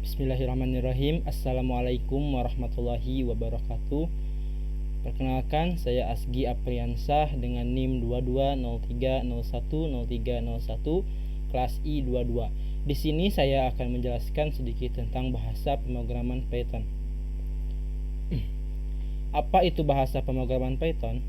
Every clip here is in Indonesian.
Bismillahirrahmanirrahim. Assalamualaikum warahmatullahi wabarakatuh. Perkenalkan, saya Asgi Apriansah dengan NIM 2203010301 kelas I22. Di sini saya akan menjelaskan sedikit tentang bahasa pemrograman Python. Apa itu bahasa pemrograman Python?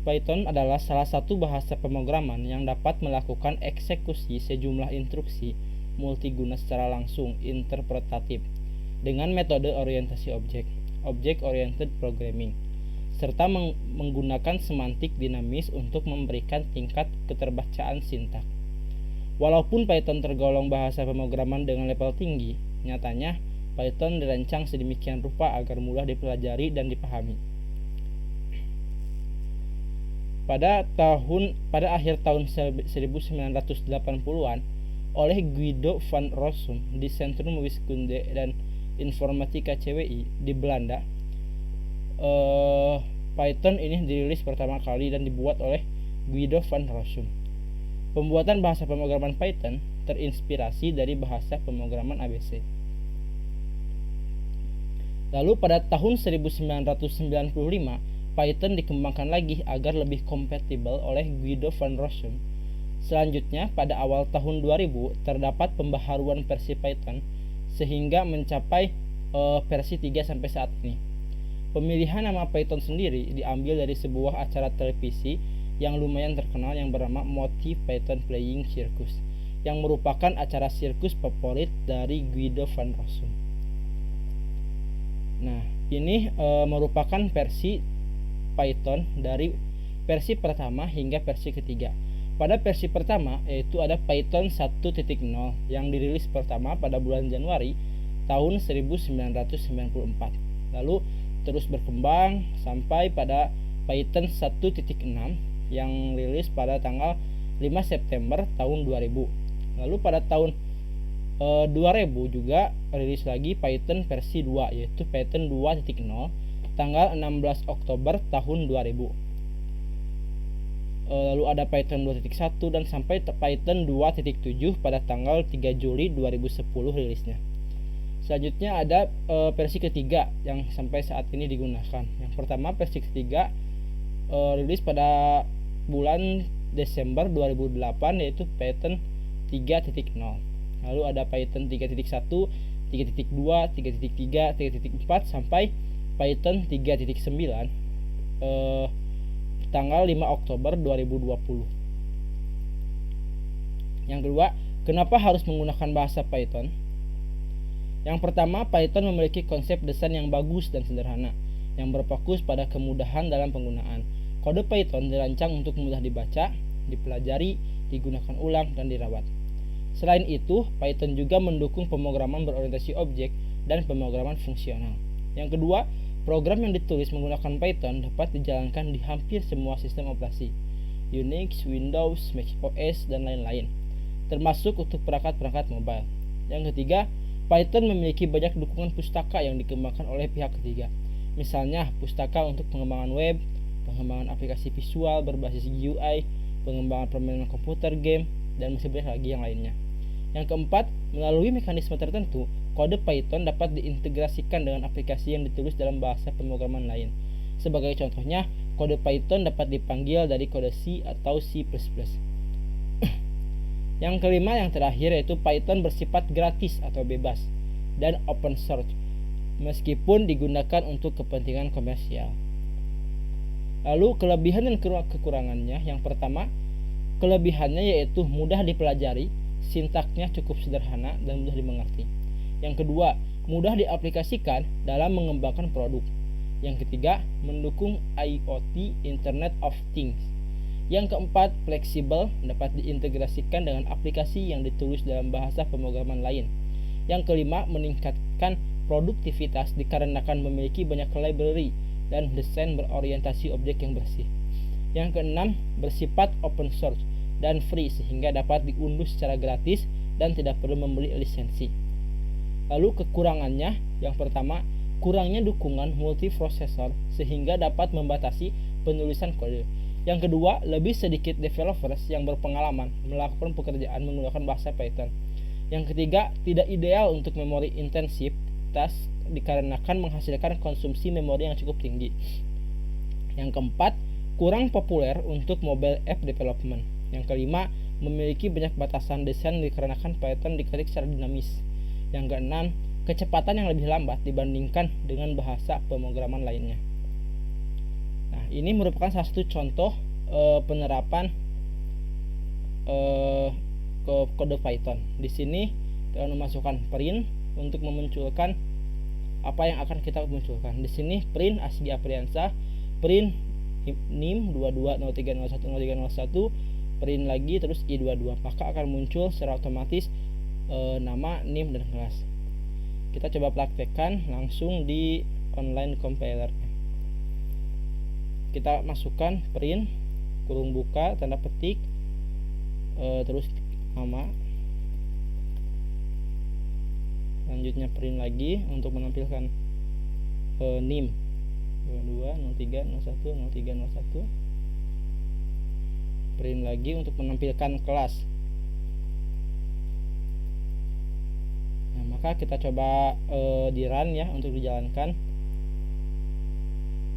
Python adalah salah satu bahasa pemrograman yang dapat melakukan eksekusi sejumlah instruksi multiguna secara langsung interpretatif dengan metode orientasi objek (Object Oriented Programming) serta menggunakan semantik dinamis untuk memberikan tingkat keterbacaan sintak. Walaupun Python tergolong bahasa pemrograman dengan level tinggi, nyatanya Python dirancang sedemikian rupa agar mudah dipelajari dan dipahami. Pada akhir tahun 1980-an, oleh Guido van Rossum di Centrum Wiskunde dan Informatika CWI di Belanda, Python ini dirilis pertama kali dan dibuat oleh Guido van Rossum. Pembuatan bahasa pemrograman Python terinspirasi dari bahasa pemrograman ABC. Lalu pada tahun 1995, Python dikembangkan lagi agar lebih kompatibel oleh Guido van Rossum. Selanjutnya, pada awal tahun 2000 terdapat pembaharuan versi Python sehingga mencapai versi 3 sampai saat ini. Pemilihan nama Python sendiri diambil dari sebuah acara televisi yang lumayan terkenal yang bernama Monty Python Flying Circus, yang merupakan acara sirkus favorit dari Guido van Rossum. Nah, ini merupakan versi Python dari versi pertama hingga versi ketiga. Pada versi pertama yaitu ada Python 1.0 yang dirilis pertama pada bulan Januari tahun 1994. Lalu terus berkembang sampai pada Python 1.6 yang rilis pada tanggal 5 September tahun 2000. Lalu pada tahun 2000 juga rilis lagi Python versi 2 yaitu Python 2.0 tanggal 16 Oktober tahun 2000. Lalu ada Python 2.1 dan sampai Python 2.7 pada tanggal 3 Juli 2010 rilisnya. Selanjutnya ada versi ketiga yang sampai saat ini digunakan. Yang pertama versi ketiga rilis pada bulan Desember 2008 yaitu Python 3.0. Lalu ada Python 3.1, 3.2, 3.3, 3.4 sampai Python 3.9 tanggal 5 Oktober 2020. Yang kedua, kenapa harus menggunakan bahasa Python? Yang pertama, Python memiliki konsep desain yang bagus dan sederhana, yang berfokus pada kemudahan dalam penggunaan. Kode Python dirancang untuk mudah dibaca, dipelajari, digunakan ulang, dan dirawat. Selain itu, Python juga mendukung pemrograman berorientasi objek dan pemrograman fungsional. Yang kedua, program yang ditulis menggunakan Python dapat dijalankan di hampir semua sistem operasi, Unix, Windows, Mac OS, dan lain-lain, termasuk untuk perangkat-perangkat mobile. Yang ketiga, Python memiliki banyak dukungan pustaka yang dikembangkan oleh pihak ketiga. Misalnya, pustaka untuk pengembangan web, pengembangan aplikasi visual berbasis GUI, pengembangan permainan komputer game, dan masih banyak lagi yang lainnya. Yang keempat, melalui mekanisme tertentu, kode Python dapat diintegrasikan dengan aplikasi yang ditulis dalam bahasa pemrograman lain. Sebagai contohnya, kode Python dapat dipanggil dari kode C atau C++. Yang kelima, yang terakhir, yaitu Python bersifat gratis atau bebas dan open source, meskipun digunakan untuk kepentingan komersial. Lalu kelebihan dan kekurangannya. Yang pertama, kelebihannya yaitu mudah dipelajari, sintaknya cukup sederhana dan mudah dimengerti. Yang kedua, mudah diaplikasikan dalam mengembangkan produk. Yang ketiga, mendukung IoT, Internet of Things. Yang keempat, fleksibel, dapat diintegrasikan dengan aplikasi yang ditulis dalam bahasa pemrograman lain. Yang kelima, meningkatkan produktivitas dikarenakan memiliki banyak library dan desain berorientasi objek yang bersih. Yang keenam, bersifat open source dan free sehingga dapat diunduh secara gratis dan tidak perlu membeli lisensi. Lalu kekurangannya, yang pertama, kurangnya dukungan multiprosesor sehingga dapat membatasi penulisan kode. Yang kedua, lebih sedikit developers yang berpengalaman melakukan pekerjaan menggunakan bahasa Python. Yang ketiga, tidak ideal untuk memori intensitas dikarenakan menghasilkan konsumsi memori yang cukup tinggi. Yang keempat, kurang populer untuk mobile app development. Yang kelima, memiliki banyak batasan desain dikarenakan Python diketik secara dinamis. Yang keenam, kecepatan yang lebih lambat dibandingkan dengan bahasa pemrograman lainnya. Nah, ini merupakan salah satu contoh penerapan ke kode Python. Di sini kita memasukkan print untuk memunculkan apa yang akan kita munculkan. Di sini print Asgi Apriansyah, print NIM 2203010301, print lagi terus I22, maka akan muncul secara otomatis nama, NIM, dan kelas. Kita coba praktekkan langsung di online compiler. Kita masukkan print kurung buka tanda petik terus nama, selanjutnya print lagi untuk menampilkan NIM 2203010301, print lagi untuk menampilkan kelas. Nah, maka kita coba di run ya untuk dijalankan.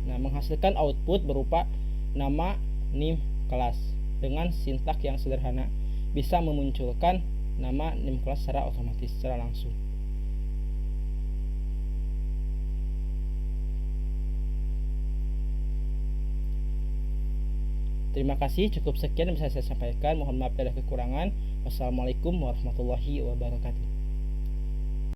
Nah, menghasilkan output berupa nama, NIM, kelas dengan sintak yang sederhana, bisa memunculkan nama, NIM, kelas secara otomatis, secara langsung. Terima kasih, cukup sekian yang bisa saya sampaikan. Mohon maaf ada kekurangan. Wassalamualaikum warahmatullahi wabarakatuh.